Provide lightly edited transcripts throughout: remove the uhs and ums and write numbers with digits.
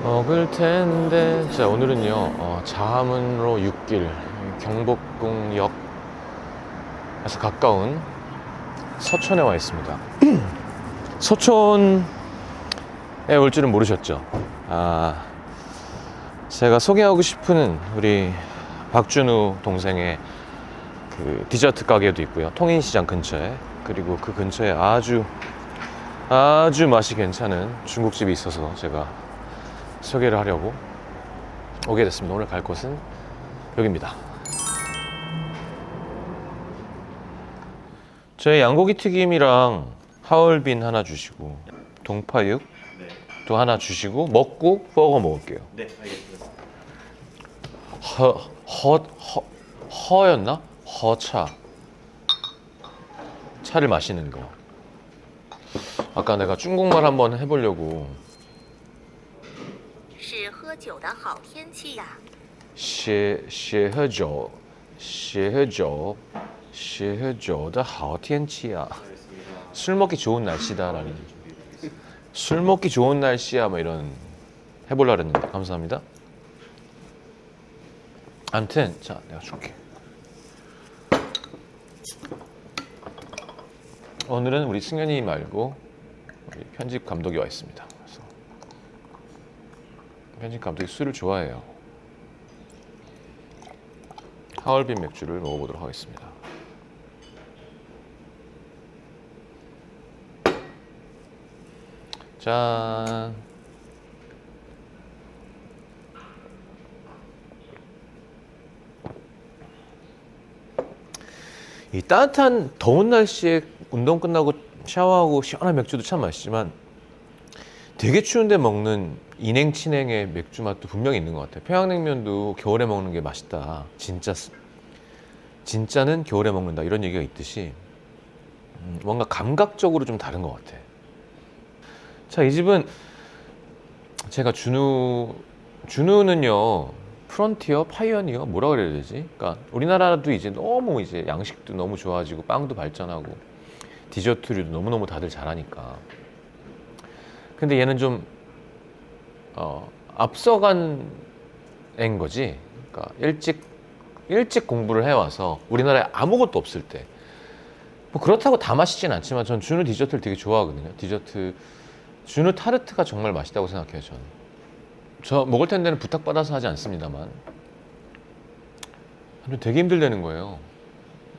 먹을 텐데. 자, 오늘은요, 자하문로 6길 경복궁역에서 가까운 서촌에 와 있습니다. 서촌에 올 줄은 모르셨죠? 제가 소개하고 싶은 우리 박준우 동생의 그 디저트 가게도 있고요. 통인시장 근처에. 그리고 그 근처에 아주 맛이 괜찮은 중국집이 있어서 제가 소개를 하려고 오게 됐습니다. 오늘 갈 곳은 여기입니다. 저희 양고기 튀김이랑 하얼빈 하나 주시고 동파육도 하나 주시고 먹고 버거 먹을게요. 네, 알겠습니다. 허였나? 허차. 차를 마시는 거. 아까 내가 중국말 한번 해보려고 是喝酒的好天气呀。喝酒的好天气啊. 술 먹기 좋은 날씨다라는. 술 먹기 좋은 날씨야 뭐 이런 해보려고 했는데. 감사합니다. 암튼 자, 내가 줄게. 오늘은 우리 승현이 말고 우리 편집 감독이 와 있습니다. 그래서 편집 감독이 술을 좋아해요. 하얼빈 맥주를 먹어보도록 하겠습니다. 짠. 이 따뜻한 더운 날씨에 운동 끝나고 샤워하고 시원한 맥주도 참 맛있지만 되게 추운데 먹는 인행치냉의 맥주 맛도 분명히 있는 것 같아요. 평양냉면도 겨울에 먹는 게 맛있다. 진짜는 겨울에 먹는다. 이런 얘기가 있듯이 뭔가 감각적으로 좀 다른 것 같아. 자, 이 집은 제가 준우는요 프론티어, 파이어니어 뭐라 그래야 되지? 그러니까 우리나라도 이제 너무 이제 양식도 너무 좋아지고 빵도 발전하고 디저트류도 너무너무 다들 잘하니까. 근데 얘는 좀 앞서간 애인 거지. 그러니까 일찍 공부를 해와서 우리나라에 아무것도 없을 때. 뭐 그렇다고 다 맛있진 않지만 전 준우 디저트를 되게 좋아하거든요. 준우 타르트가 정말 맛있다고 생각해요. 저 먹을 텐데는 부탁받아서 하지 않습니다만 되게 힘들다는 거예요.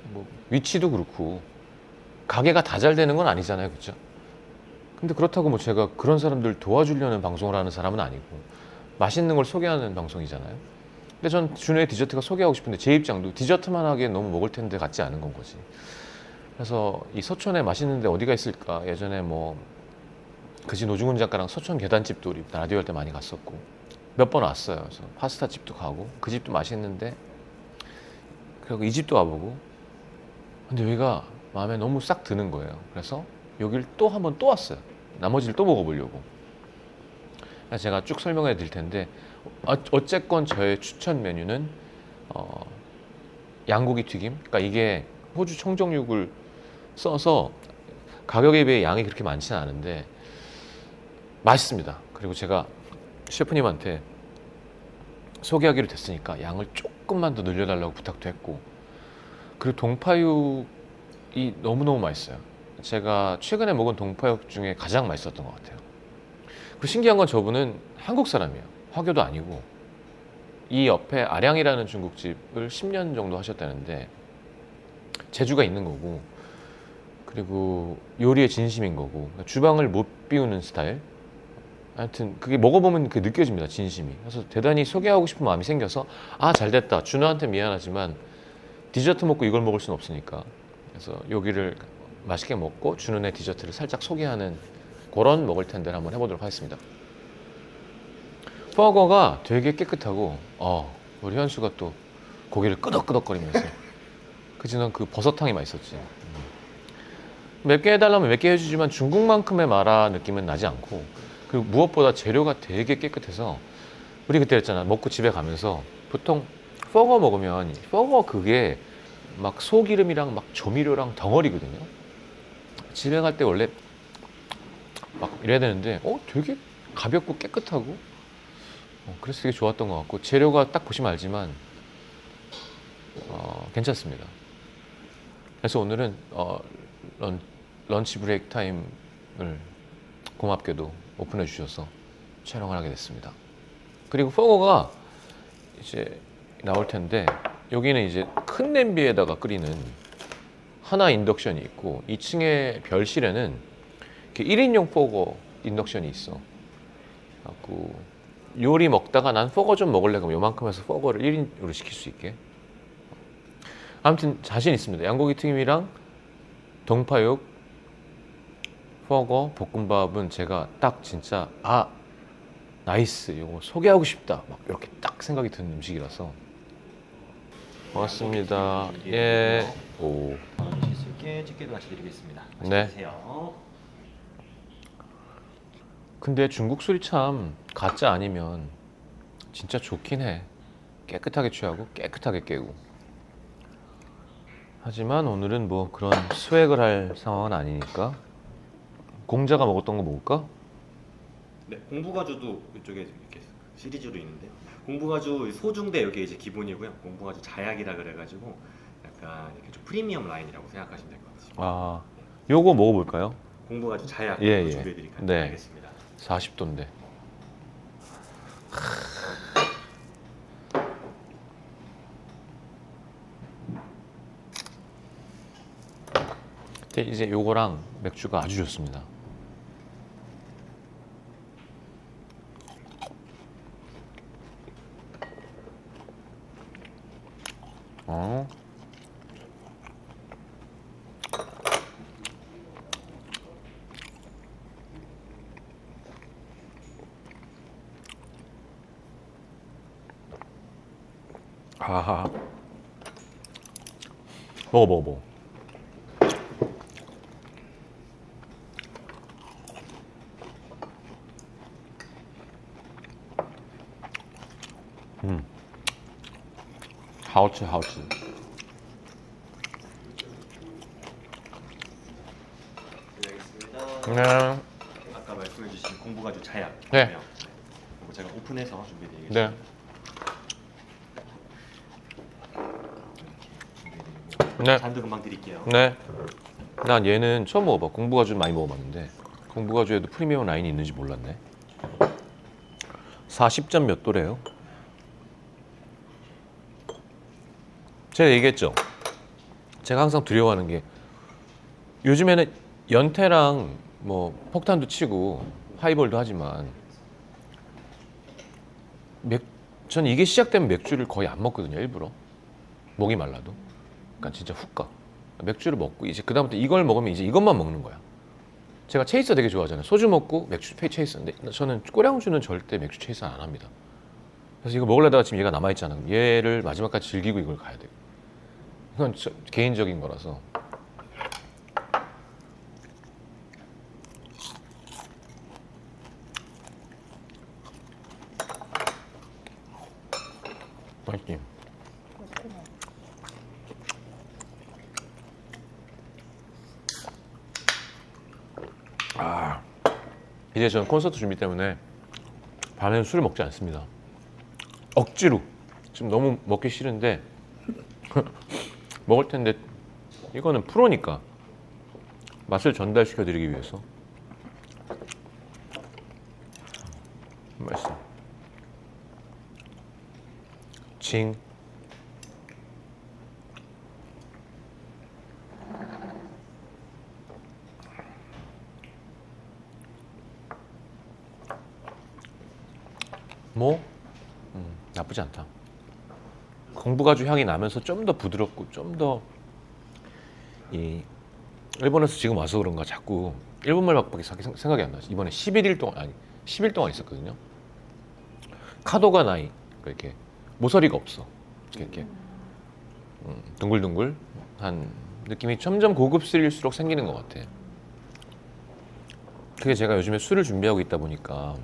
뭐 위치도 그렇고 가게가 다 잘 되는 건 아니잖아요, 그렇죠? 근데 그렇다고 뭐 제가 그런 사람들 도와주려는 방송을 하는 사람은 아니고 맛있는 걸 소개하는 방송이잖아요. 근데 전 준우의 디저트가 소개하고 싶은데 제 입장도 디저트만 하기엔 너무 먹을 텐데 같지 않은 건 거지. 그래서 이 서촌에 맛있는 데 어디가 있을까? 예전에 뭐 그지 노중훈 작가랑 서촌 계단집도 우리 라디오 할 때 많이 갔었고 몇 번 왔어요. 그래서 파스타 집도 가고 그 집도 맛있는데 그리고 이 집도 와보고 근데 여기가 마음에 너무 싹 드는 거예요. 그래서 여길 또 한 번 또 왔어요. 나머지를 또 먹어보려고. 그래서 제가 쭉 설명해 드릴 텐데 어쨌건 저의 추천 메뉴는 양고기 튀김. 그러니까 이게 호주 청정육을 써서 가격에 비해 양이 그렇게 많지는 않은데 맛있습니다. 그리고 제가 셰프님한테 소개하기로 됐으니까 양을 조금만 더 늘려달라고 부탁도 했고 그리고 동파육이 너무너무 맛있어요. 제가 최근에 먹은 동파육 중에 가장 맛있었던 것 같아요. 그리고 신기한 건 저분은 한국 사람이에요. 화교도 아니고 이 옆에 아량이라는 중국집을 10년 정도 하셨다는데 재주가 있는 거고 그리고 요리에 진심인 거고 주방을 못 비우는 스타일. 하여튼 그게 먹어보면 그게 느껴집니다. 진심이. 그래서 대단히 소개하고 싶은 마음이 생겨서 잘됐다. 준호한테 미안하지만 디저트 먹고 이걸 먹을 수는 없으니까 그래서 여기를 맛있게 먹고 준호네 디저트를 살짝 소개하는 그런 먹을 텐데를 한번 해보도록 하겠습니다. 버거가 되게 깨끗하고 우리 현수가 또 고기를 끄덕끄덕거리면서 그치 넌 그 버섯탕이 맛있었지. 맵게 해달라면 맵게 해주지만 중국만큼의 마라 느낌은 나지 않고 그리고 무엇보다 재료가 되게 깨끗해서 우리 그때 했잖아. 먹고 집에 가면서 보통 버거 먹으면 버거 그게 막 소기름이랑 막 조미료랑 덩어리거든요. 집에 갈 때 원래 막 이래야 되는데 되게 가볍고 깨끗하고 그래서 되게 좋았던 것 같고 재료가 딱 보시면 알지만 괜찮습니다. 그래서 오늘은 런치 브레이크 타임을 고맙게도 오픈해 주셔서 촬영을 하게 됐습니다. 그리고 포거가 이제 나올 텐데 여기는 이제 큰 냄비에다가 끓이는 하나 인덕션이 있고 2층에 별실에는 이렇게 1인용 포거 인덕션이 있어. 갖고 요리 먹다가 난 포거 좀 먹을래 그러면 요만큼 해서 포거를 1인으로 시킬 수 있게. 아무튼 자신 있습니다. 양고기 튀김이랑 동파육, 포거, 볶음밥은 제가 딱 진짜 나이스 이거 소개하고 싶다 막 이렇게 딱 생각이 드는 음식이라서 고맙습니다. 예. 오. 드실 수 있게 집게도 같이 드리겠습니다. 네. 맛있게 드세요. 근데 중국 술이 참 가짜 아니면 진짜 좋긴 해. 깨끗하게 취하고 깨끗하게 깨고. 하지만 오늘은 뭐 그런 스웩을 할 상황은 아니니까 공자가 먹었던 거 먹을까? 네, 공부가주도 이쪽에 이렇게 시리즈로 있는데요. 공부가주 소중대 여기 이제 기본이고요. 공부가주 자약이라 그래가지고 약간 이렇게 좀 프리미엄 라인이라고 생각하시면 될 것 같습니다. 아, 요거 먹어볼까요? 공부가주 자약 예, 예. 준비해드릴까요? 네. 알겠습니다. 40도인데. 이제 요거랑 맥주가 아주 좋습니다. 어. 아하. 먹어. 하우츠. 알겠습니다. 네. 아까 말씀해주신 공부가주 자약. 네. 이거 제가 오픈해서 준비해드리겠습니다. 네. 준비해드리고 네. 잔도 금방 드릴게요. 네. 난 얘는 처음 먹어봐. 공부가주 많이 먹어봤는데 공부가주에도 프리미엄 라인이 있는지 몰랐네. 40점 몇 도래요? 제가 얘기했죠. 제가 항상 두려워하는 게 요즘에는 연태랑 뭐 폭탄도 치고 하이볼도 하지만 전 이게 시작되면 맥주를 거의 안 먹거든요. 일부러 목이 말라도. 그러니까 진짜 훅 가. 맥주를 먹고 이제 그다음부터 이걸 먹으면 이제 이것만 먹는 거야. 제가 체이서 되게 좋아하잖아요. 소주 먹고 맥주 체이서인데 저는 꼬량주는 절대 맥주 체이서 안 합니다. 그래서 이거 먹으려다가 지금 얘가 남아있잖아. 그럼 얘를 마지막까지 즐기고 이걸 가야 돼요. 이건 개인적인 거라서. 맛있지? 이제 전 콘서트 준비 때문에 밤에는 술을 먹지 않습니다. 억지로. 지금 너무 먹기 싫은데 먹을 텐데 이거는 프로니까 맛을 전달시켜 드리기 위해서. 맛있어. 징. 뭐? 나쁘지 않다. 공부가주 향이 나면서 좀 더 부드럽고 좀 더 이 일본에서 지금 와서 그런가 자꾸 일본말밖에 생각이 안 나지. 이번에 11일 동안 아니 10일 동안 있었거든요. 카도가 나이 이렇게 모서리가 없어. 이렇게 둥글둥글 한 느낌이 점점 고급스러울수록 생기는 것 같아. 그게 제가 요즘에 술을 준비하고 있다 보니까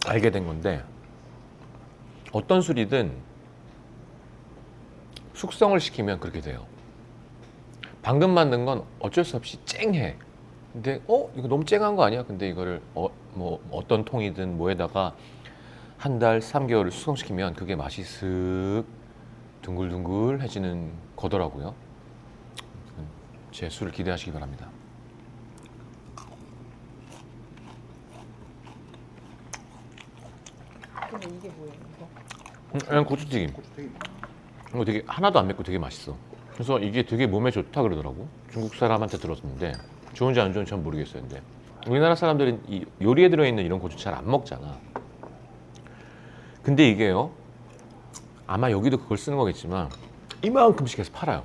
알게 된 건데 어떤 술이든 숙성을 시키면 그렇게 돼요. 방금 만든 건 어쩔 수 없이 쨍해. 근데 이거 너무 쨍한 거 아니야? 근데 이거를 뭐 어떤 통이든 뭐에다가 한 달, 3개월을 숙성시키면 그게 맛이 슥 둥글둥글해지는 거더라고요. 제 술을 기대하시기 바랍니다. 근데 이게 뭐예요? 이거? 그냥 고추튀김. 이거 되게 하나도 안 맵고 되게 맛있어. 그래서 이게 되게 몸에 좋다 그러더라고. 중국 사람한테 들었는데 좋은지 안 좋은지 전 모르겠어요. 근데 우리나라 사람들은 이 요리에 들어있는 이런 고추 잘 안 먹잖아. 근데 이게요, 아마 여기도 그걸 쓰는 거겠지만 이만큼씩 해서 팔아요.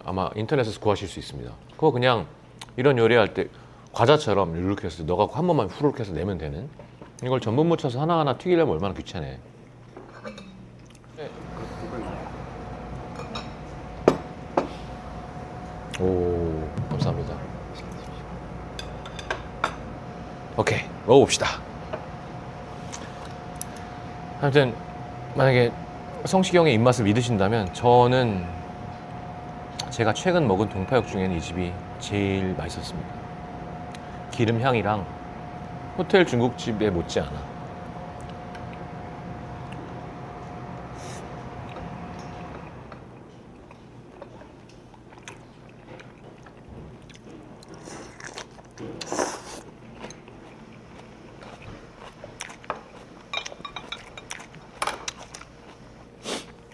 아마 인터넷에서 구하실 수 있습니다. 그거 그냥 이런 요리할 때 과자처럼 이렇게 해서 넣어갖고 한 번만 후루룩 해서 내면 되는, 이걸 전분 묻혀서 하나하나 튀기려면 얼마나 귀찮아. 오, 감사합니다. 오케이, 먹어봅시다. 아무튼 만약에 성시경의 입맛을 믿으신다면 저는 제가 최근 먹은 동파육 중에는 이 집이 제일 맛있었습니다. 기름 향이랑 호텔 중국집에 못지않아.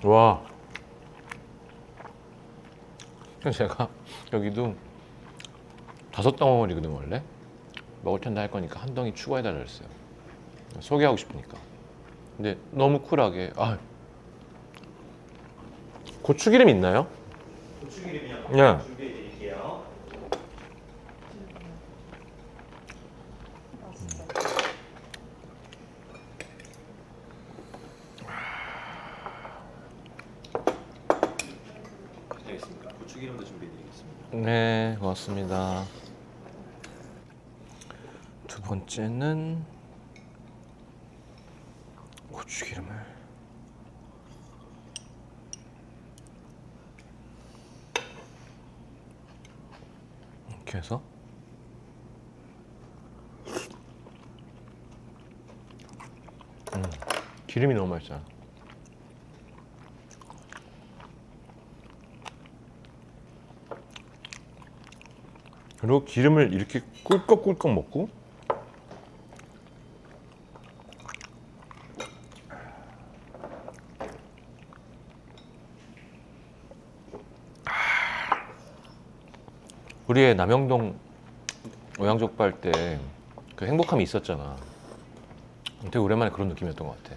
와, 제가 여기도 5덩어리거든 원래. 먹을 텐데 할 거니까 한 덩이 추가해달라 그랬어요. 소개하고 싶으니까. 근데 너무 쿨하게, 아, 고추기름 있나요? 고추기름이요? 네. 준비해 드릴게요. 맛있어. 알겠습니다. 고추기름도 준비해 드리겠습니다. 네, 고맙습니다. 두 번째는 고추기름을 이렇게 해서 기름이 너무 맛있잖아. 그리고 기름을 이렇게 꿀꺽꿀꺽 먹고 우리의 남영동 오양족발 때 그 행복함이 있었잖아. 되게 오랜만에 그런 느낌이었던 것 같아.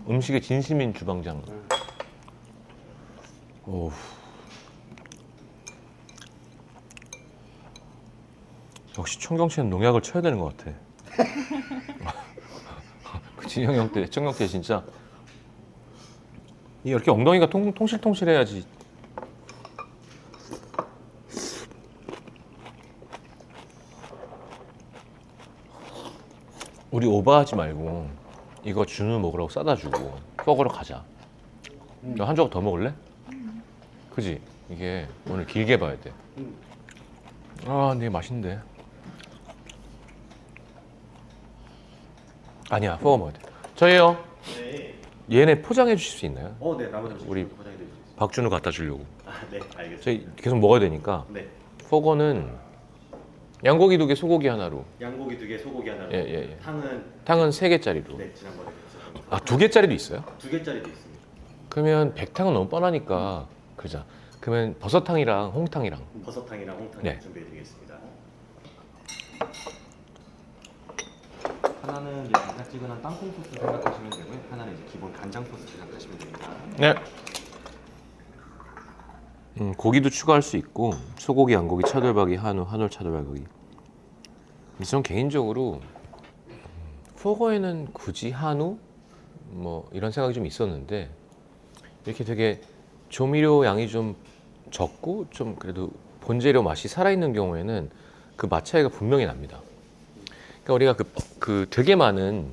음식에 진심인 주방장. 오. 역시 청경채는 농약을 쳐야 되는 것 같아. 그 진영 형 때 청경채 진짜 이렇게 엉덩이가 통실통실해야지. 우리 오버하지 말고 이거 준우 먹으라고 싸다 주고 먹으러 가자. 너 한 조각 더 먹을래? 그지? 이게 오늘 길게 봐야 돼. 아, 근데 맛있는데. 아니야, 포거 먹어야 돼. 저희요. 네. 얘네 포장해 주실 수 있나요? 네. 나머지 음식 우리 포장해 드리겠습니다. 박준우 갖다 주려고. 네, 알겠습니다. 저희 계속 먹어야 되니까. 네. 포거는 양고기 2개, 소고기 하나로. 양고기 2개, 소고기 하나로. 예, 예, 예. 탕은 3개짜리로. 네, 지난번에 있었던 아, 2개짜리도 있어요? 2개짜리도 있습니다. 그러면 백탕은 너무 뻔하니까 그러자. 그러면 버섯탕이랑 홍탕이랑. 버섯탕이랑 홍탕 네. 준비해 드리겠습니다. 하나는 이제 달짝지근한 땅콩 소스 생각하시면 되고요. 하나는 이제 기본 간장 소스 생각하시면 됩니다. 네. 고기도 추가할 수 있고 소고기, 양고기, 차돌박이, 한우, 한올 차돌박이. 저는 개인적으로 포거에는 굳이 한우 뭐 이런 생각이 좀 있었는데 이렇게 되게 조미료 양이 좀 적고 좀 그래도 본재료 맛이 살아있는 경우에는 그 맛 차이가 분명히 납니다. 그러니까 우리가 그 되게 많은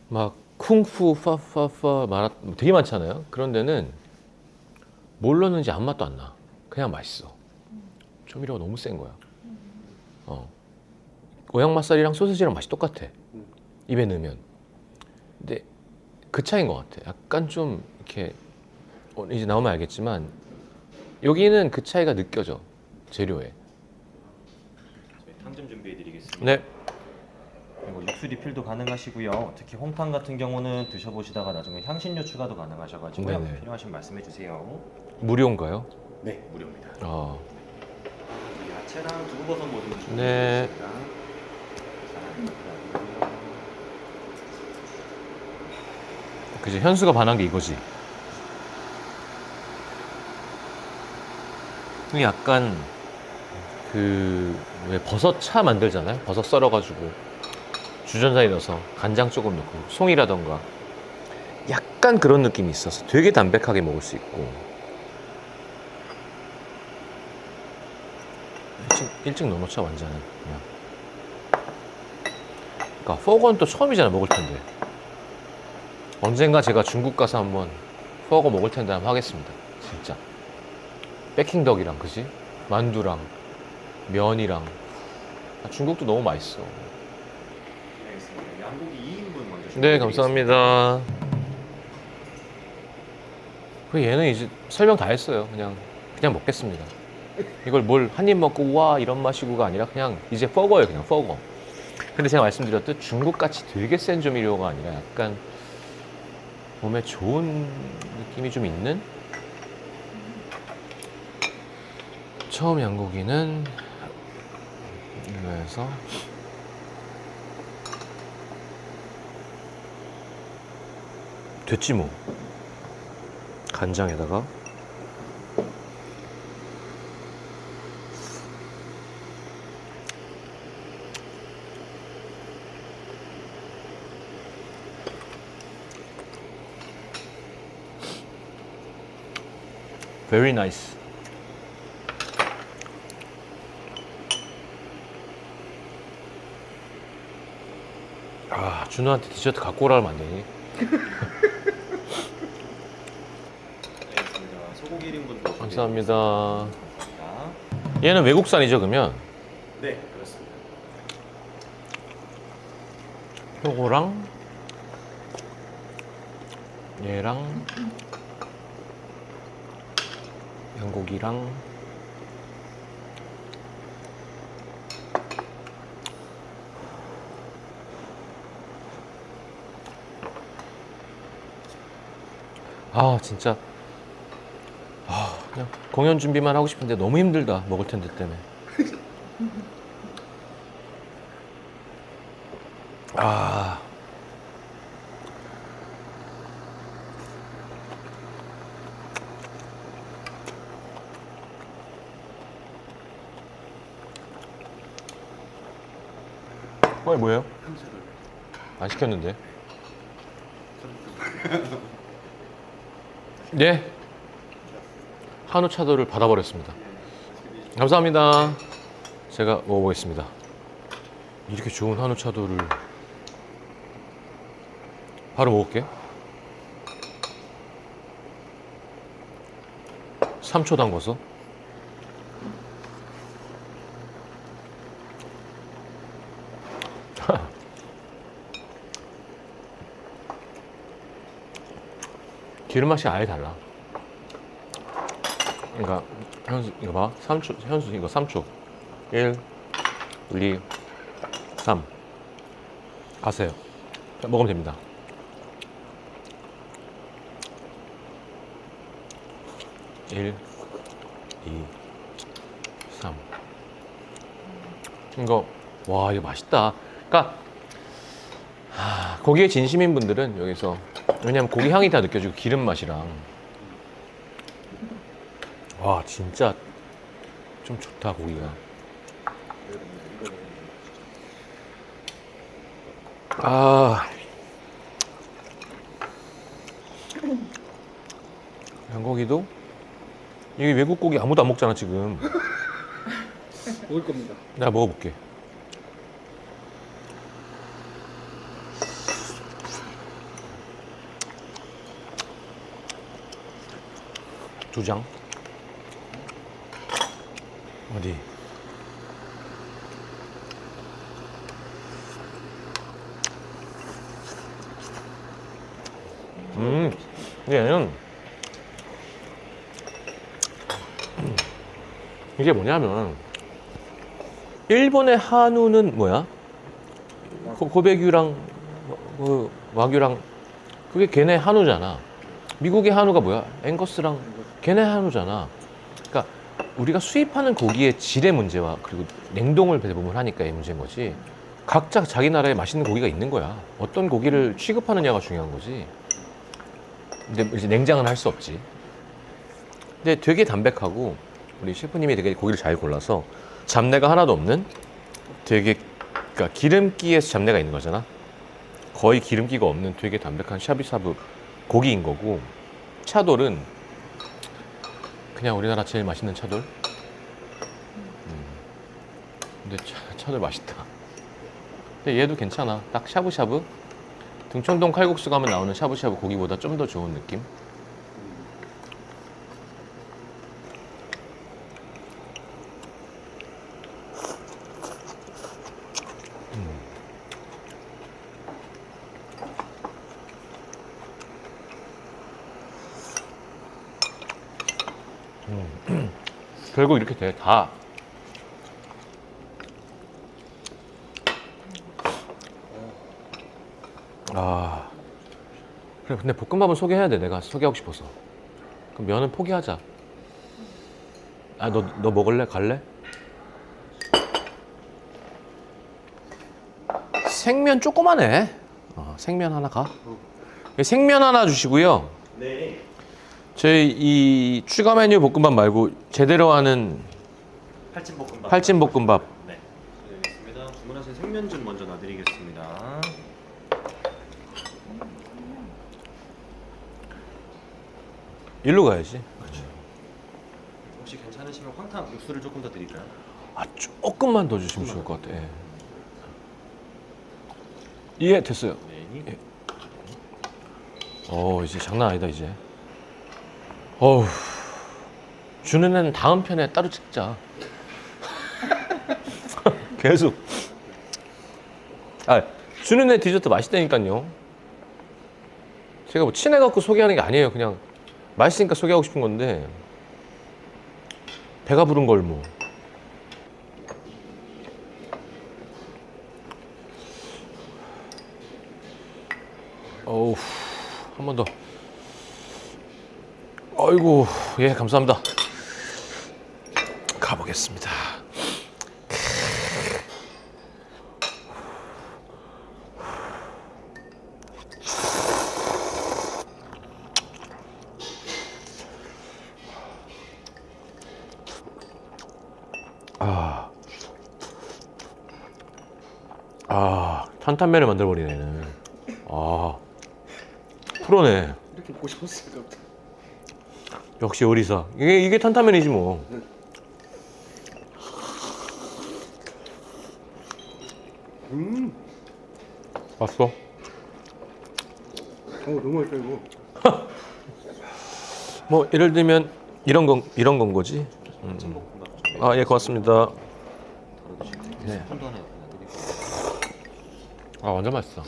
막 쿵푸 파파파 되게 많잖아요. 그런 데는 뭘 넣는지 아무 맛도 안 나. 그냥 맛있어. 조미료가 너무 센 거야. 오양 맛살이랑 소시지랑 맛이 똑같아. 입에 넣으면. 근데 그 차이인 것 같아. 약간 좀 이렇게 이제 나오면 알겠지만 여기는 그 차이가 느껴져. 재료에. 저희 탕 좀 준비해드리겠습니다. 네. 그리고 육수 리필도 가능하시고요. 특히 홍탕 같은 경우는 드셔보시다가 나중에 향신료 추가도 가능하셔가지고요. 네네. 필요하시면 말씀해주세요. 무료인가요? 네, 무료입니다. 아, 야채랑 두부버섯 모듬 네. 준비해드리겠습니다. 그지. 현수가 반한 게 이거지. 이게 약간 그 왜 버섯 차 만들잖아요. 버섯 썰어가지고 주전자에 넣어서 간장 조금 넣고 송이라던가 약간 그런 느낌이 있어서 되게 담백하게 먹을 수 있고. 일찍 넣어놓자 완전히 그냥. 그러니까 포거는 또 처음이잖아 먹을 텐데. 언젠가 제가 중국 가서 한번 포거 먹을 텐데 한번 하겠습니다. 진짜.北京덕이랑 그지? 만두랑 면이랑. 중국도 너무 맛있어. 알겠습니다. 양고기 2인분 먼저 네, 준비해드리겠습니다. 감사합니다. 그 얘는 이제 설명 다 했어요. 그냥 먹겠습니다. 이걸 뭘 한 입 먹고 와 이런 맛이고가 아니라 그냥 이제 버거예요. 그냥 버거. 근데 제가 말씀드렸듯 중국같이 되게 센 조미료가 아니라 약간 몸에 좋은 느낌이 좀 있는. 처음 양고기는 이거에서 됐지 뭐. 간장에다가 very nice. 아, 준호한테 디저트 갖고 오라면 안 되니? 알겠습니다. 소고기 1인분도 감사합니다. 준비해드리겠습니다. 얘는 외국산이죠, 그러면? 네, 그렇습니다. 요거랑 얘랑 양고기랑 아 진짜 그냥 공연 준비만 하고 싶은데 너무 힘들다. 먹을 텐데 때문에. 아 뭐예요? 안 시켰는데. 네. 한우 차돌을 받아버렸습니다. 감사합니다. 제가 먹어보겠습니다. 이렇게 좋은 한우 차돌을 바로 먹을게. 3초 담궈서. 기름 맛이 아예 달라. 그러니까 현수 이거 봐. 3초. 현수 이거 3초. 1 2 3 가세요. 자, 먹으면 됩니다. 일, 2, 3 이거 와 이거 맛있다. 그러니까 고기에 진심인 분들은 여기서 왜냐면 고기 향이 다 느껴지고 기름 맛이랑 와 진짜 좀 좋다 고기가. 아 양고기도 이게 외국 고기 아무도 안 먹잖아 지금. 먹을 겁니다. 내가 먹어볼게. 두 장. 어디? 얘는 이게 뭐냐면 일본의 한우는 뭐야? 고베규랑 그 와규랑 그게 걔네 한우잖아. 미국의 한우가 뭐야? 앵거스랑 걔네 한우잖아. 그러니까 우리가 수입하는 고기의 질의 문제와 그리고 냉동을 대부분 하니까 이 문제인 거지. 각자 자기 나라에 맛있는 고기가 있는 거야. 어떤 고기를 취급하느냐가 중요한 거지. 이제 냉장은 할 수 없지. 근데 되게 담백하고 우리 셰프님이 되게 고기를 잘 골라서 잡내가 하나도 없는 되게 그러니까 기름기에서 잡내가 있는 거잖아. 거의 기름기가 없는 되게 담백한 샤브샤브 고기인 거고 차돌은 그냥 우리나라 제일 맛있는 차돌. 근데 차돌 맛있다. 근데 얘도 괜찮아. 딱 샤브샤브 등촌동 칼국수 가면 나오는 샤브샤브 고기보다 좀 더 좋은 느낌. 결국 이렇게 돼. 다. 아. 그래, 근데 볶음밥은 소개해야 돼. 내가 소개하고 싶어서. 그럼 면은 포기하자. 아, 너 먹을래? 갈래? 생면 조그만해. 생면 하나 가. 생면 하나 주시고요. 네. 저희 이 추가 메뉴 볶음밥 말고 제대로 하는 팔찜볶음밥. 팔찜볶음밥. 네. 알겠습니다. 주문하신 생면 좀 먼저 놔드리겠습니다. 일로 가야지. 혹시 괜찮으시면 황탕 육수를 조금 더 드릴까요? 아, 조금만 더 주시면 좋을 것 같아. 예, 됐어요. 네. 이제 장난 아니다, 이제. 어우, 주는 애는 다음 편에 따로 찍자. 계속. 주는 애 디저트 맛있다니까요. 제가 뭐 친해갖고 소개하는 게 아니에요. 그냥 맛있으니까 소개하고 싶은 건데. 배가 부른 걸 뭐. 어우, 한 번 더. 아이고, 예, 감사합니다. 가보겠습니다. 탄탄면을 만들어버리네, 얘는. 프로네. 이렇게 먹고 싶었어요. 갑자기. 역시 요리사. 이게 탄탄면이지 뭐. 봤어? 너무 맛있다 이거. 뭐 예를 들면 이런 건 거지. 팔찜볶음밥 좀. 예, 고맙습니다. 덜어드시고. 네. 스푼도 하나 놔드릴게요. 완전 맛있어.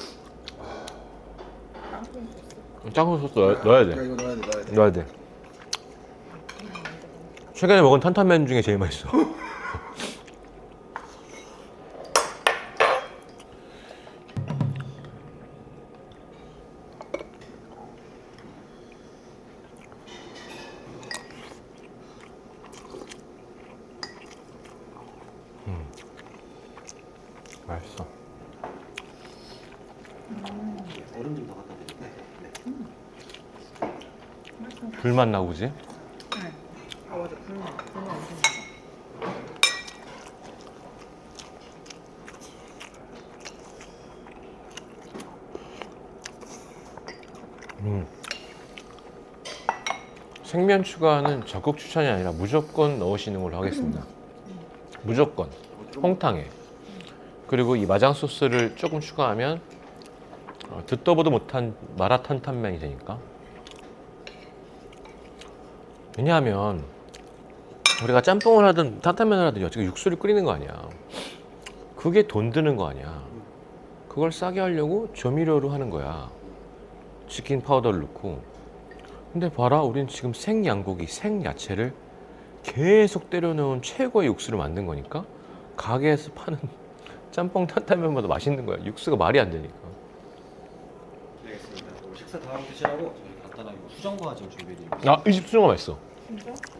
짱구 소스 넣어야 야 돼. 이거 넣어야 돼. 넣어야 돼. 최근에 먹은 탄탄면 중에 제일 맛있어. 맛있어. 얼음 좀 더 갖다 드릴게요. 네. 불맛 나오지? 아 맞아 불맛 엄청 나요. 생면 추가는 적극 추천이 아니라 무조건 넣으시는 걸로 하겠습니다. 무조건 홍탕에. 그리고 이 마장 소스를 조금 추가하면 듣도 보도 못한 마라탄탄면이 되니까. 왜냐하면 우리가 짬뽕을 하든 탄탄면을 하든 어차피 육수를 끓이는 거 아니야. 그게 돈 드는 거 아니야. 그걸 싸게 하려고 조미료로 하는 거야. 치킨 파우더를 넣고. 근데 봐라, 우린 지금 생양고기, 생야채를 계속 때려넣은 최고의 육수를 만든 거니까 가게에서 파는 짬뽕担担면보다 맛있는 거야. 육수가 말이 안 되니까. 알겠습니다. 그럼 식사 다음 드시라고 저희 간단하게 수정과 지금 준비해드리고 아, 이 집 수정가 맛있어.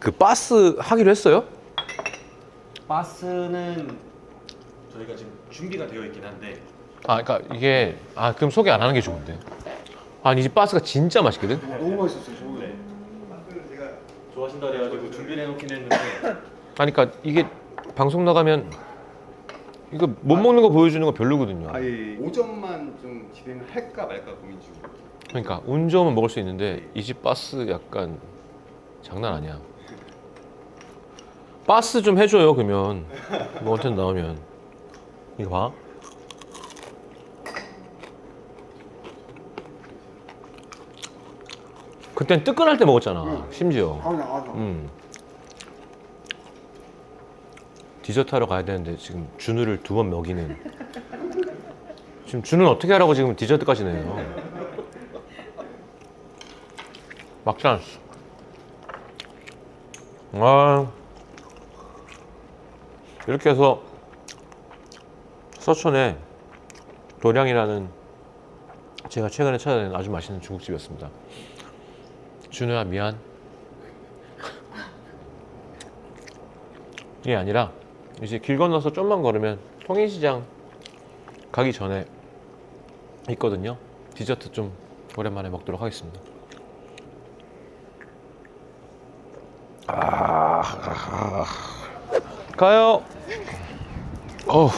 그 바스 하기로 했어요? 바스는 저희가 지금 준비가 되어 있긴 한데 아, 그러니까 이게 그럼 소개 안 하는 게 좋은데. 아니, 이 집 바스가 진짜 맛있거든. 너무 맛있었어요. 저거. 네. 좋아하신다 그래가지고 준비를 해놓긴 했는데 아니, 그러니까 이게 방송 나가면 이거 못 먹는 거 보여주는 거 별로거든요. 아예 5점만 좀 진행을 할까 말까 고민 중. 그러니까 운 좋으면 먹을 수 있는데 이 집 바스 약간 장난 아니야. 바스 좀 해줘요, 그러면. 뭐한테 나오면. 이거 봐. 그땐 뜨끈할 때 먹었잖아. 심지어. 아 나가자. 디저트 하러 가야 되는데 지금 준우를 2번 먹이는. 지금 준우는 어떻게 하라고 지금 디저트까지 내요. 막지 않았어. 이렇게 해서 서촌에 도량이라는 제가 최근에 찾아낸 아주 맛있는 중국집이었습니다. 준우야, 미안. 이게 아니라 이제 길 건너서 좀만 걸으면 통인시장 가기 전에 있거든요. 디저트 좀 오랜만에 먹도록 하겠습니다. 가요. 어우,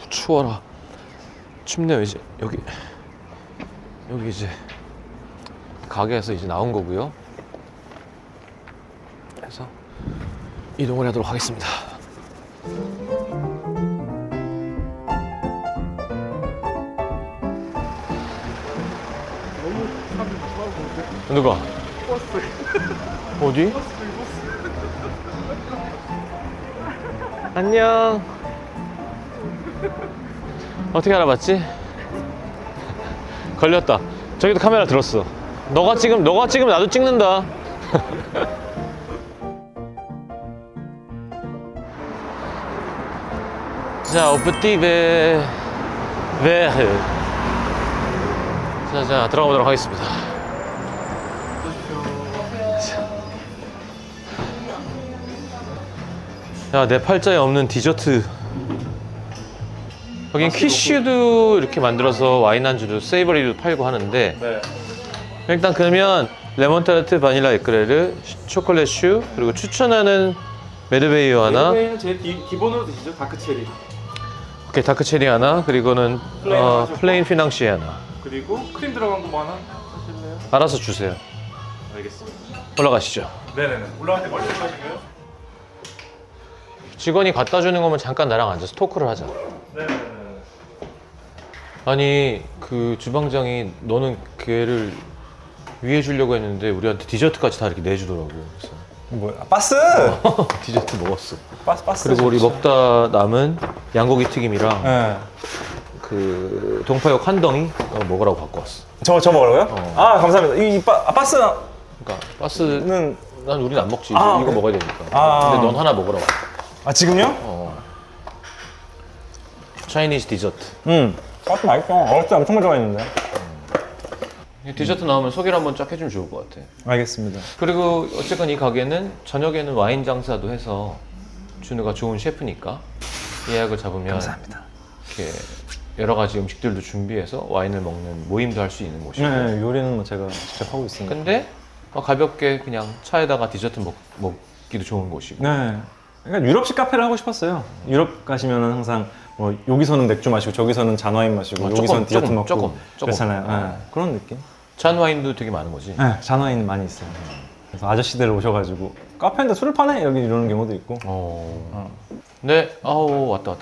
추워라. 춥네요. 이제 여기 이제 가게에서 이제 나온 거고요. 그래서 이동을 하도록 하겠습니다. 너무 사람들 좋아하고 누가? 버스. 어디? 안녕. 어떻게 알아봤지? 걸렸다. 저기도 카메라 들었어. 너가 찍으면 나도 찍는다. 자, 오프티베 베르. 자, 들어가 보도록 하겠습니다. 야, 내 팔자에 없는 디저트. 여긴 퀴슈도 이렇게 만들어서 와인 안주도 세이버리도 팔고 하는데 네. 일단 그러면 레몬타르트 바닐라 에크레르 초콜릿 슈 그리고 추천하는 메르베이유 하나, 메뉴는 제일 기본으로 드시죠. 다크 체리. 오케이, 다크 체리 하나, 그리고는 플레인 하나 플레인 피낭시에 하나. 그리고 크림 들어간 거 뭐 하나 하실래요? 알아서 주세요. 알겠습니다. 올라가시죠. 네네네. 올라갈 때 멀리 가시고요. 직원이 갖다 주는 거면 잠깐 나랑 앉아서 토크를 하자. 네네네. 아니, 그 주방장이 너는 걔를 위해 주려고 했는데 우리한테 디저트까지 다 이렇게 내주더라고. 그래서 뭐야? 바스! 디저트 먹었어. 바스. 그리고 우리 먹다 남은 양고기 튀김이랑 네. 그 동파육 한 덩이 먹으라고 갖고 왔어. 저 먹으라고요? 아 감사합니다. 바스 그러니까 바스는 는 난 우리는 안 먹지. 아, 이거 그래? 먹어야 되니까. 아. 근데 넌 하나 먹으라고. 지금요? 차이니즈 디저트. 바스 맛있어. 어렸을 때 엄청 좋아했는데. 디저트 나오면 소개를 한번 쫙 해주면 좋을 것 같아. 알겠습니다. 그리고 어쨌건 이 가게는 저녁에는 와인 장사도 해서 준우가 좋은 셰프니까 예약을 잡으면 감사합니다. 이렇게 여러 가지 음식들도 준비해서 와인을 먹는 모임도 할 수 있는 곳이고. 네, 요리는 뭐 제가 직접 하고 있습니다. 근데 가볍게 그냥 차에다가 디저트 먹기도 좋은 곳이고. 네. 그러니까 유럽식 카페를 하고 싶었어요. 유럽 가시면은 항상 뭐 여기서는 맥주 마시고 저기서는 잔와인 마시고 여기서는 디저트 먹고 조금. 그렇잖아요. 네, 그런 느낌. 잔 와인도 되게 많은 거지. 네, 잔와인 많이 있어요. 그래서 아저씨들 오셔가지고 카페인데 술을 파네 여기 이러는 경우도 있고. 네, 아우 왔다.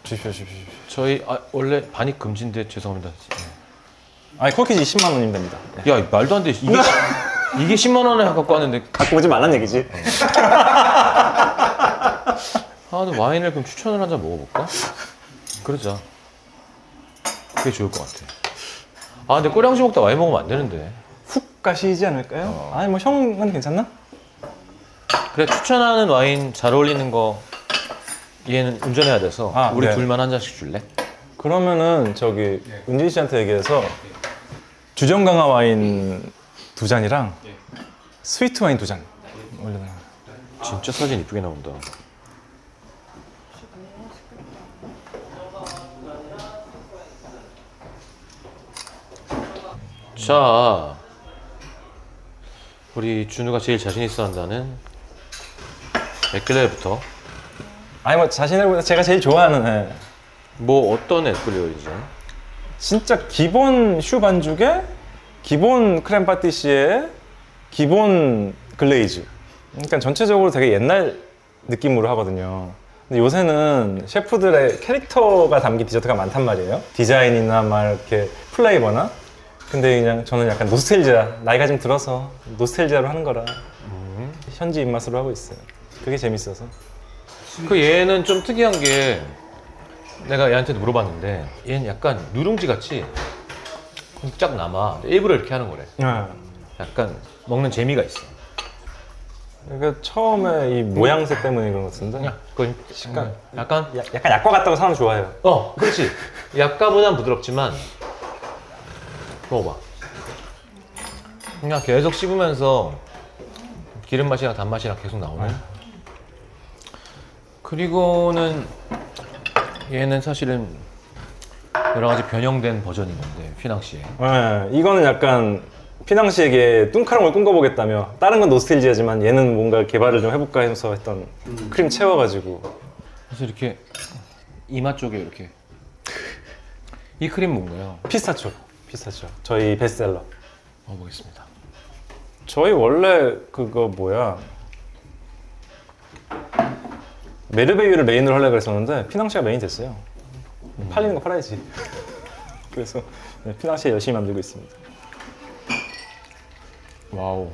주십시오. 저희 원래 반입 금지인데 죄송합니다. 아니 코키지 20만 원이면 됩니다. 네. 야, 말도 안 돼. 이게 10만 원에 갖고 왔는데. 갖고 오지 말란 얘기지. 근데 와인을 그럼 추천을 한 잔 먹어볼까? 그러자. 그게 좋을 것 같아. 아 근데 꼬량주 먹다 와인 먹으면 안 되는데. 훅 가시지 않을까요? 아니 뭐 형은 괜찮나? 그래 추천하는 와인 잘 어울리는 거 얘는 운전해야 돼서 아, 우리 네. 둘만 한 잔씩 줄래? 그러면은 저기 은진 씨한테 얘기해서 주정 강화 와인 2잔이랑 스위트 와인 2잔 올려놔. 진짜 사진 이쁘게 나온다. 자, 우리 준우가 제일 자신 있어 한다는 에클레르부터. 아니 뭐 자신을 제가 제일 좋아하는 뭐 어떤 에클레르이죠? 진짜 기본 슈 반죽에 기본 크렘 파티시에 기본 글레이즈. 그러니까 전체적으로 되게 옛날 느낌으로 하거든요. 근데 요새는 셰프들의 캐릭터가 담긴 디저트가 많단 말이에요. 디자인이나 막 이렇게 플레이버나. 근데 그냥 저는 약간 노스텔지아, 나이가 좀 들어서 노스텔지아로 하는 거라 현지 입맛으로 하고 있어요. 그게 재밌어서. 그 얘는 좀 특이한 게 내가 얘한테도 물어봤는데 얘는 약간 누룽지 같이 쫙 남아. 일부러 이렇게 하는 거래. 약간 먹는 재미가 있어. 그러니까 처음에 이 모양새 때문에 그런 것 같은데. 야, 그건 식감. 약간 약간 약과 같다고 사람 좋아해요. 그렇지. 약가보단 부드럽지만 먹어봐. 그냥 계속 씹으면서 기름 맛이랑 단맛이랑 계속 나오네. 그리고는 얘는 사실은 여러 가지 변형된 버전인 건데 휘낭시에. 네, 이거는 약간 피낭시에게 뚱카롱을 꿈꿔보겠다며 다른 건 노스텔지아지만 얘는 뭔가 개발을 좀 해볼까 해서 했던 크림 채워가지고. 그래서 이렇게 이마 쪽에 이렇게 이 크림 뭔가요? 피스타치오 저희 베스트셀러. 먹어보겠습니다. 저희 원래 그거 뭐야 메르베유를 메인으로 하려고 했었는데 피낭시가 메인 됐어요. 팔리는 거 팔아야지. 그래서 네, 피낭시에 열심히 만들고 있습니다. 와우.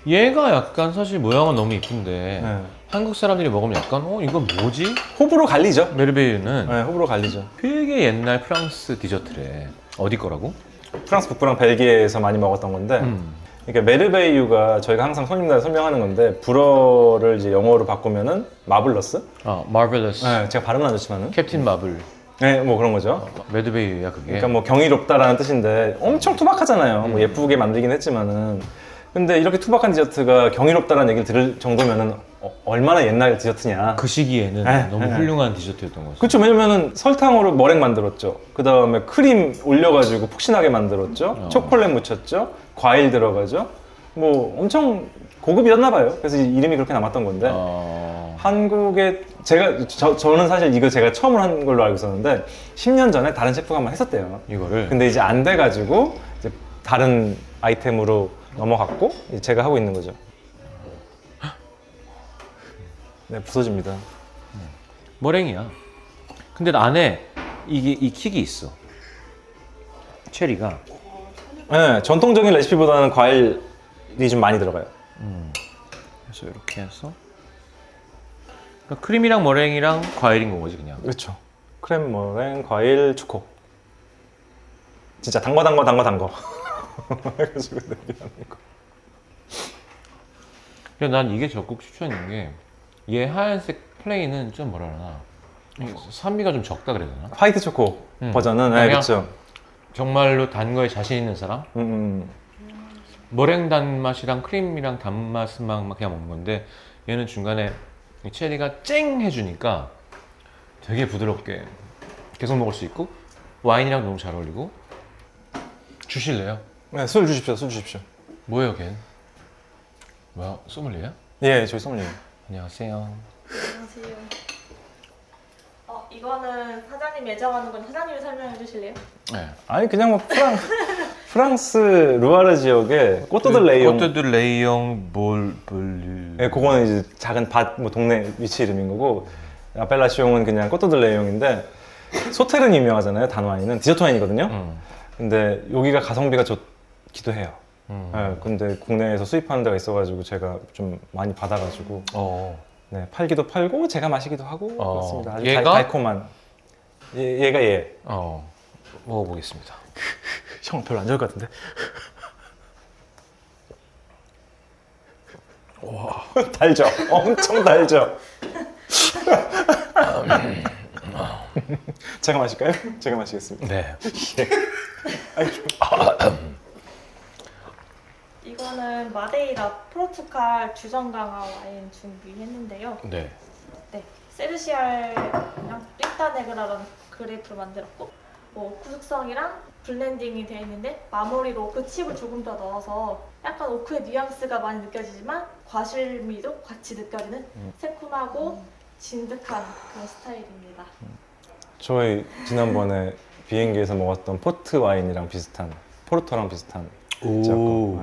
얘가 약간 사실 모양은 너무 이쁜데 네. 한국 사람들이 먹으면 약간 이건 뭐지? 호불호 갈리죠. 메르베유는 네, 호불호 갈리죠. 되게 옛날 프랑스 디저트래. 어디 거라고? 프랑스 북부랑 벨기에에서 많이 먹었던 건데 그러니까 메르베이유가 저희가 항상 손님들한테 설명하는 건데 불어를 이제 영어로 바꾸면은 마블러스? 마블러스. 네, 제가 발음은 안 좋지만은 캡틴 마블. 네, 뭐 그런 거죠. 메르베유야 그게. 그러니까 뭐 경이롭다라는 뜻인데 엄청 투박하잖아요. 뭐 예쁘게 만들긴 했지만은 근데 이렇게 투박한 디저트가 경이롭다라는 얘기를 들을 정도면은 얼마나 옛날 디저트냐. 그 시기에는 너무 훌륭한 디저트였던 거죠. 그렇죠. 왜냐면은 설탕으로 머랭 만들었죠. 그 다음에 크림 올려가지고 푹신하게 만들었죠. 초콜릿 묻혔죠. 과일 들어가죠. 뭐 엄청 고급이었나 봐요. 그래서 이름이 그렇게 남았던 건데 한국에 저는 사실 이거 제가 처음으로 한 걸로 알고 있었는데 10년 전에 다른 셰프가 한번 했었대요. 이거를. 근데 이제 안 돼가지고 이제 다른 아이템으로 넘어갔고 이제 제가 하고 있는 거죠. 네, 부서집니다. 머랭이야. 근데 안에 이 킥이 있어. 체리가. 네, 전통적인 레시피보다는 과일이 좀 많이 들어가요. 그래서 이렇게 해서. 그러니까 크림이랑 머랭이랑 과일인 건 거지 그냥. 그렇죠. 크렘, 머랭, 과일, 초코. 진짜 단 거. 해가지고 내기하는 거. 그래서 난 이게 적극 추천인 게 얘 하얀색 플레인은 좀 뭐라 그러나 산미가 좀 적다 그래야 되나? 화이트 초코 버전은 네, 그냥 그렇죠. 정말로 단 거에 자신 있는 사람? 머랭 단맛이랑 크림이랑 단맛만 그냥 먹는 건데 얘는 중간에 이 체리가 쨍 해주니까 되게 부드럽게 계속 먹을 수 있고 와인이랑 너무 잘 어울리고. 주실래요? 네, 술 주십시오. 뭐예요 걔는? 뭐야 소믈리에야? 예, 저희 소믈리에. 안녕하세요. 안녕하세요. 이거는 사장님 예정하는 건 사장님이 설명해 주실래요? 네. 아니 그냥 뭐 프랑스 루아르 지역의 꼬토드 레이옹. 꼬토드 레이옹 볼류. 네, 그거는 이제 작은 밭, 뭐 동네 위치 이름인 거고 아펠라시옹은 그냥 꼬토드 레이옹인데 소테르는 유명하잖아요. 단 와인은 디저트 와인이거든요. 근데 여기가 가성비가 좋기도 해요. 네, 근데 국내에서 수입하는 데가 있어가지고 제가 좀 많이 받아가지고 네, 팔기도 팔고 제가 마시기도 하고 그렇습니다. 아주 얘가? 달콤한. 얘가 얘. 먹어보겠습니다. 형 별로 안 좋을 것 같은데. 와 달죠. 엄청 달죠. 제가 마실까요? 제가 마시겠습니다. 네. 이거는 마데이라 포르투갈 주정강화 와인 준비했는데요. 네. 네, 세르시알이랑 린타네그라라는 그레이프를 만들었고 오크 숙성이랑 블렌딩이 되어 있는데 마무리로 오크 칩을 조금 더 넣어서 약간 오크의 뉘앙스가 많이 느껴지지만 과실미도 같이 느껴지는 새콤하고 진득한 그런 스타일입니다. 저희 지난번에 비행기에서 먹었던 포트 와인이랑 비슷한 포르토랑 비슷한 오.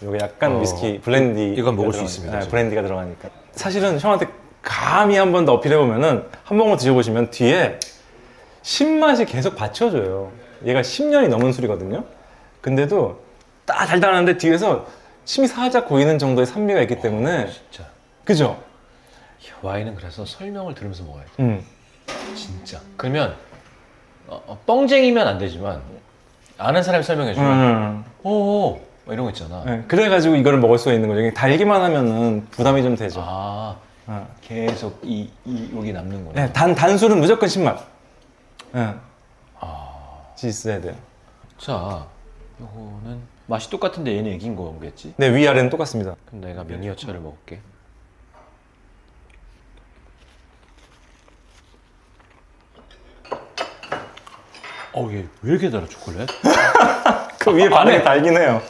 이게 약간 위스키 블렌디 이건 먹을 수 있습니다, 지금. 블렌디가 들어가니까 사실은 형한테 감히 한 번 더 어필해 보면은 한 번만 드셔보시면 뒤에 신맛이 계속 받쳐줘요. 얘가 10년이 넘은 술이거든요. 근데도 딱 달달한데 뒤에서 침이 살짝 고이는 정도의 산미가 있기 때문에 진짜. 그죠? 와인은 그래서 설명을 들으면서 먹어야 돼. 음. 진짜. 그러면 뻥쟁이면 안 되지만 아는 사람이 설명해주면 오 이런 거 있잖아. 네, 그래가지고 이거를 먹을 수가 있는 거죠. 달기만 하면은 부담이 좀 되죠. 계속 이 여기 남는구나. 네, 단술은 무조건 신맛. 네. 있어야 돼요. 자, 요거는 맛이 똑같은데 얘는 애긴 거겠지? 네, 위아래는 똑같습니다. 그럼 내가 미니어처를 먹을게. 얘 왜 이렇게 달아, 초콜릿? 그 위에 반응이 달긴 해요.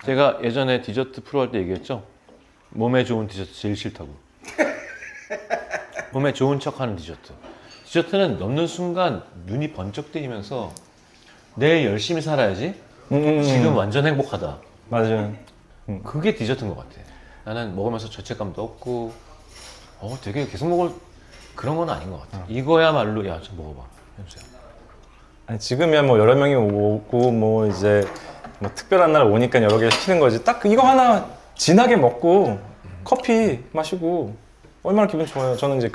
제가 예전에 디저트 프로 할 때 얘기했죠? 몸에 좋은 디저트 제일 싫다고. 몸에 좋은 척하는 디저트. 디저트는 넣는 순간 눈이 번쩍 뜨이면서 내일 열심히 살아야지. 지금 완전 행복하다. 맞아요. 그게 디저트인 것 같아. 나는 먹으면서 죄책감도 없고, 되게 계속 먹을 그런 건 아닌 것 같아. 이거야말로 야, 좀 먹어봐. 해주세요. 아니, 지금이야 뭐 여러 명이 오고 뭐 이제 뭐 특별한 날 오니까 여러 개 시키는 거지. 딱 이거 하나 진하게 먹고 커피 마시고 얼마나 기분 좋아요. 저는 이제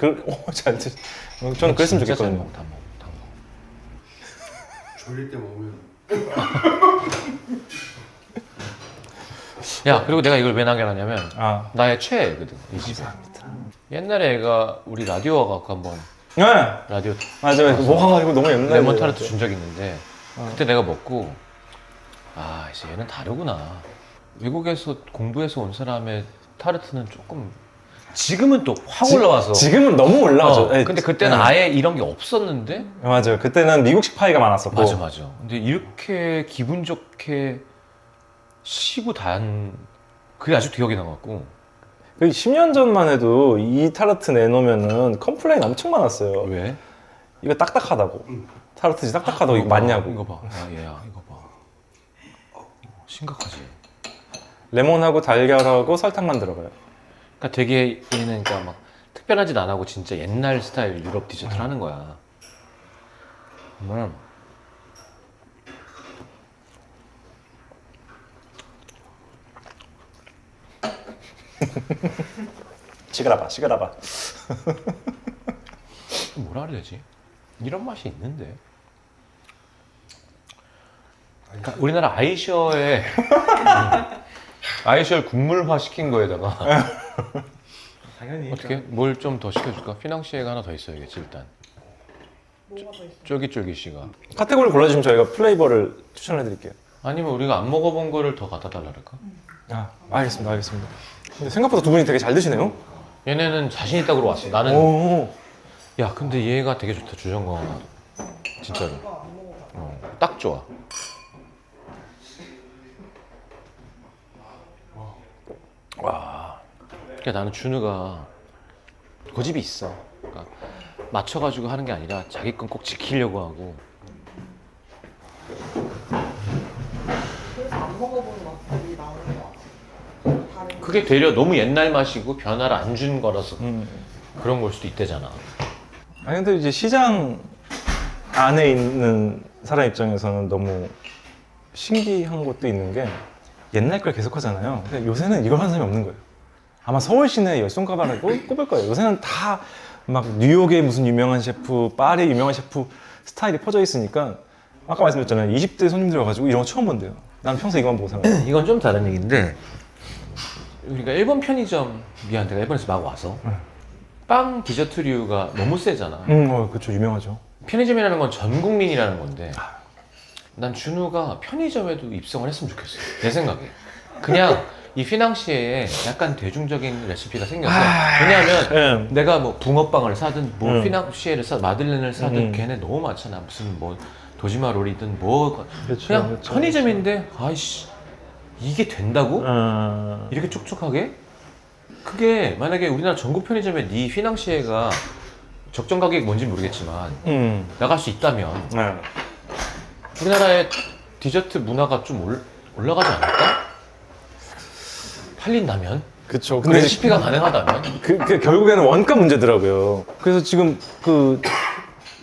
잘 드시. 저는 그랬으면 진짜 잘 좋겠거든요. 먹어, 다 먹어. 졸릴 때 먹으면 야, 그리고 내가 이걸 왜 남겨놨냐면 나의 최애거든. 이 집에. 옛날에 애가 우리 라디오 와갖고 한번 네, 라디오 맞아요. 와 이거 너무 옛날에 레몬 타르트 준 적이 있는데 그때 내가 먹고 이제 얘는 다르구나. 외국에서 공부해서 온 사람의 타르트는 조금 지금은 또 확 올라와서 지금은 너무 올라가죠. 네, 근데 그때는 네. 아예 이런 게 없었는데 맞아요. 그때는 미국식 파이가 많았었고. 맞아. 근데 이렇게 기분 좋게 시고 단 그게 아주 기억이 남았고. 10년 전만 해도 이 타르트 내놓으면은 컴플레인 엄청 많았어요. 왜? 이거 딱딱하다고. 타르트지 딱딱하다고 이거 맞냐고. 이거 봐. 얘야 이거 봐. 심각하지. 레몬하고 달걀하고 설탕만 들어가요. 그러니까 되게 얘는 그러니까 막 특별한 짓 안 하고 진짜 옛날 스타일 유럽 디저트를 하는 거야. 시그라봐. 뭐라 그래야 되지? 이런 맛이 있는데. 그러니까 우리나라 아이셔에 아이셔를 국물화 시킨 거에다가 당연히. 어떻게 뭘 좀 더 시켜줄까? 피낭시에가 하나 더 있어야겠지 일단. 뭐가 더 있어요? 쫄깃쫄깃이가. 카테고리 골라주시면 저희가 플레이버를 추천해드릴게요. 아니면 우리가 안 먹어본 거를 더 갖다 달라 그럴까? 알겠습니다. 근데 생각보다 두 분이 되게 잘 드시네요. 얘네는 자신 있다고 왔어. 나는 오. 야 근데 얘가 되게 좋다 주정건 진짜로. 딱 좋아. 와. 그러니까 나는 준우가 고집이 있어. 그러니까 맞춰가지고 하는 게 아니라 자기 건 꼭 지키려고 하고. 그래서 안 먹어보는 맛들이 나오는 것 같아요. 다른 그게 되려 너무 옛날 맛이고 변화를 안 준 거라서 그런 걸 수도 있대잖아. 아니 근데 이제 시장 안에 있는 사람 입장에서는 너무 신기한 것도 있는 게 옛날 걸 계속 하잖아요. 근데 요새는 이걸 하는 사람이 없는 거예요. 아마 서울 시내에 열 손가락으로 꼽을 거예요. 요새는 다 막 뉴욕에 무슨 유명한 셰프, 파리에 유명한 셰프 스타일이 퍼져 있으니까 아까 말씀드렸잖아요. 20대 손님들 와가지고 이런 거 처음 본대요. 난 평소에 이것만 보고 살아요. 이건 좀 다른 얘기인데 우리가 일본 편의점 미안한데 일본에서 막 와서 빵 디저트류가 너무 세잖아. 그렇죠. 유명하죠. 편의점이라는 건 전 국민이라는 건데 난 준우가 편의점에도 입성을 했으면 좋겠어. 내 생각에. 그냥 이 휘낭시에에 약간 대중적인 레시피가 생겨서 왜냐하면 내가 뭐 붕어빵을 사든 뭐 휘낭시에를 마들렌을 사든 걔네 너무 많잖아. 무슨 뭐 도지마 롤이든 뭐 그렇죠, 그냥 그렇죠, 편의점인데 아이씨 이게 된다고? 이렇게 촉촉하게? 그게 만약에 우리나라 전국 편의점에 네 휘낭시에가 적정 가격이 뭔지 모르겠지만 나갈 수 있다면 우리나라의 디저트 문화가 좀 올라가지 않을까? 팔린다면? 그렇죠. 그 레시피가 가능하다면? 그 결국에는 원가 문제더라고요. 그래서 지금 그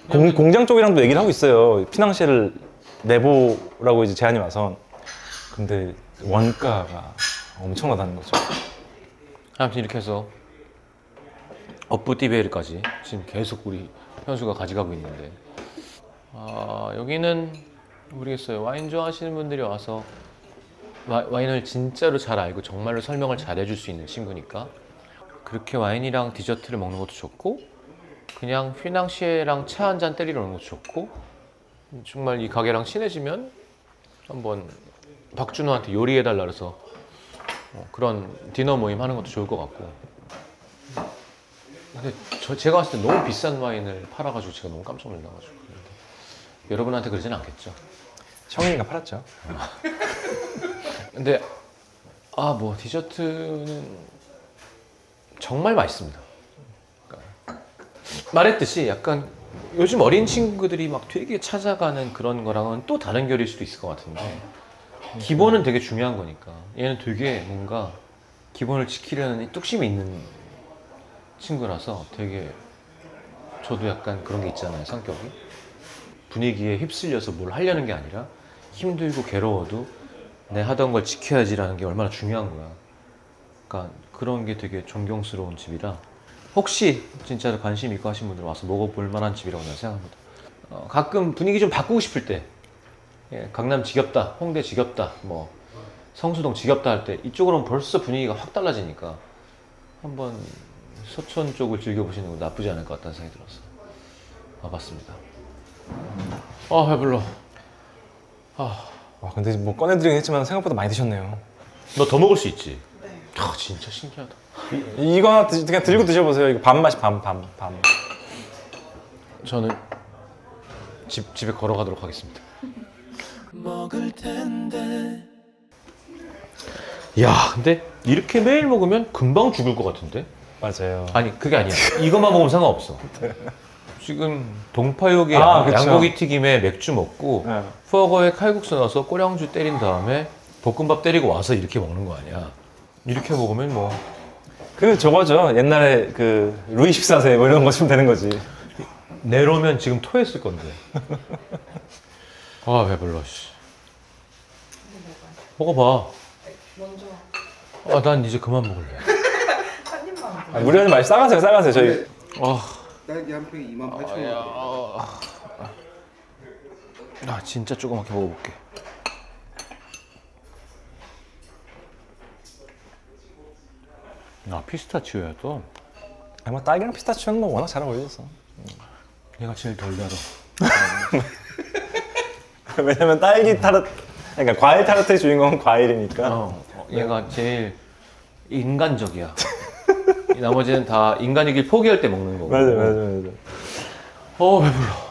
공장 쪽이랑도 얘기를 하고 있어요. 피낭시에를 내보라고 이제 제안이 와서. 근데 원가가 엄청나다는 거죠. 아무튼 이렇게 해서 업부띠베르까지 지금 계속 우리 현수가 가져가고 있는데 여기는 모르겠어요. 와인 좋아하시는 분들이 와서 와인을 진짜로 잘 알고 정말로 설명을 잘 해줄 수 있는 친구니까 그렇게 와인이랑 디저트를 먹는 것도 좋고 그냥 휘낭시에랑 차 한 잔 때리러 오는 것도 좋고 정말 이 가게랑 친해지면 한번 박준호한테 요리해달라 그래서 그런 디너 모임 하는 것도 좋을 것 같고 근데 제가 봤을 때 너무 비싼 와인을 팔아가지고 제가 너무 깜짝 놀라가지고 여러분한테 그러진 않겠죠? 청이가 팔았죠. 근데 뭐 디저트는 정말 맛있습니다. 그러니까 말했듯이 약간 요즘 어린 친구들이 막 되게 찾아가는 그런 거랑은 또 다른 결일 수도 있을 것 같은데 기본은 되게 중요한 거니까 얘는 되게 뭔가 기본을 지키려는 뚝심이 있는 친구라서 되게 저도 약간 그런 게 있잖아요. 성격이 분위기에 휩쓸려서 뭘 하려는 게 아니라 힘들고 괴로워도 내 하던 걸 지켜야지라는 게 얼마나 중요한 거야. 그러니까 그런 게 되게 존경스러운 집이라 혹시 진짜로 관심 있고 하신 분들 와서 먹어볼 만한 집이라고 저는 생각합니다. 가끔 분위기 좀 바꾸고 싶을 때 강남 지겹다, 홍대 지겹다, 뭐 성수동 지겹다 할 때 이쪽으로는 벌써 분위기가 확 달라지니까 한번 서촌 쪽을 즐겨보시는 거 나쁘지 않을 것 같다는 생각이 들어서 와봤습니다. 배불러. 와, 근데 뭐 꺼내드리긴 했지만 생각보다 많이 드셨네요. 너 더 먹을 수 있지? 네. 진짜 신기하다. 이거 하나 그냥 들고 드셔보세요. 이거 반 맛이 반. 저는 집에 걸어가도록 하겠습니다. 야, 근데 이렇게 매일 먹으면 금방 죽을 것 같은데? 맞아요. 아니, 그게 아니야. 이것만 먹으면 상관없어. 지금 동파육에 그쵸. 양고기 튀김에 맥주 먹고 네. 푸어거에 칼국수 넣어서 꼬량주 때린 다음에 볶음밥 때리고 와서 이렇게 먹는 거 아니야. 이렇게 먹으면 뭐 그 저거죠. 옛날에 그 루이 14세 뭐 이런 거 쓰면 되는 거지. 내로면 지금 토했을 건데. 배불러. 씨. 먹어봐. 먼저 난 이제 그만 먹을래. 한 입만 더. 무료하지 말고 싸가세요. 저희. 딸기 한 팩이 28,000원. 진짜 조그맣게 먹어볼게. 피스타치오야 또. 아마 딸기랑 피스타치오는 뭐 워낙 잘 어울려서. 얘가 제일 덜 달아. 왜냐면 딸기 타르트, 그러니까 과일 타르트의 주인공은 과일이니까. 얘가 제일 인간적이야. 이 나머지는 다 인간이길 포기할 때 먹는 거고. 맞아. 배불러.